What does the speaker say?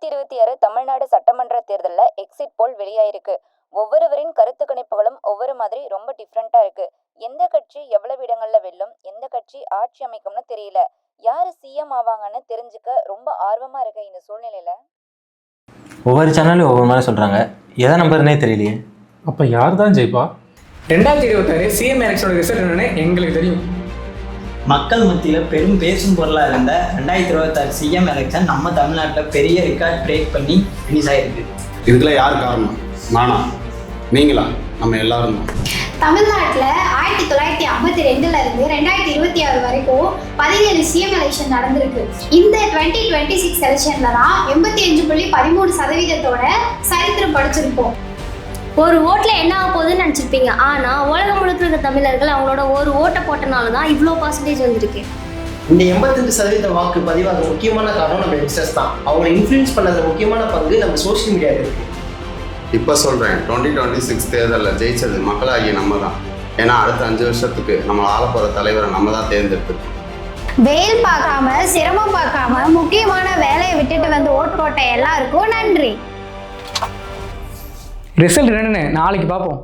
2026 தமிழ்நாடு சட்டமன்ற தேர்தலில் எக்ஸிட் போல் வெளியாயிருக்கு. ஒவ்வொருவரின் கருத்து கணிப்புகளும் ஒவ்வொரு மாதிரி ரொம்ப டிஃப்ரெண்டா இருக்கு. எந்த கட்சி எவ்வளவு இடங்கள்ல வெல்லும், எந்த கட்சி ஆட்சி அமைக்கும்னு தெரியல. யாரு சிஎம் ஆவாங்கன்னு தெரிஞ்சுக்க ரொம்ப ஆர்வமா இருக்க இந்த சூழ்நிலையில ஒவ்வொரு சேனலும் ஒவ்வொரு மாதிரி சொல்கிறாங்க. எதை நம்பர்னே தெரியலையே. அப்போ யார் தான் ஜெயிப்பா? 2026 சிஎம் எலெக்ஷனோட ரிசல்ட் என்னன்னு எங்களுக்கு தெரியும். மக்கள் மத்தியில் பெரும் பேசும் பொருளாக இருந்த 2026 சிஎம் எலெக்ஷன் நம்ம தமிழ்நாட்டில் பெரிய ரெக்கார்ட் பிரேக் பண்ணி ஃபினிஷ் ஆகிருக்கு. இதுக்குள்ள யார் காரணம்? நானா? நீங்களா? நம்ம எல்லாரும் தான். தமிழ்நாட்டில் 1952 இருந்து 2026 வரைக்கும் 17 சிஎம் எலெக்ஷன் நடந்திருக்கு. இந்த 2026 எலெக்ஷன்ல தான் 85.13% சரித்திரம் படிச்சிருப்போம். ஒரு ஓட்டில் என்ன ஆக போகுதுன்னு நினச்சிருப்பீங்க. ஆனால் உலகம் முழுக்க இருக்க தமிழர்கள் அவங்களோட ஒரு ஓட்டை போட்டனால தான் இவ்வளோ பர்சன்டேஜ் வந்திருக்கு. இந்த 85% வாக்கு பதிவாக முக்கியமான காரணம் நம்ம யங்ஸ்டர்ஸ் தான். அவங்களை இன்ஃப்ளூயன்ஸ் பண்ணதுல முக்கியமான பங்கு நம்ம சோஷியல் மீடியாவில் இருக்குது. இப்போ சொல்கிறேன், 2026 தேர்தலில் ஜெயிச்சது மக்களாகிய நம்ம தான். ஏன்னா அடுத்த 5 வருஷத்துக்கு நம்ம ஆள போகிற தலைவரை நம்ம தான் தேர்ந்தெடுத்துருக்கோம். வெயில் பார்க்காம சிரமம் பார்க்காம முக்கியமான வேலையை விட்டுட்டு வந்து ஓட்டு போட்ட எல்லாருக்கும் நன்றி. ரிசல்ட் என்னன்னு நாளைக்கு பார்ப்போம்.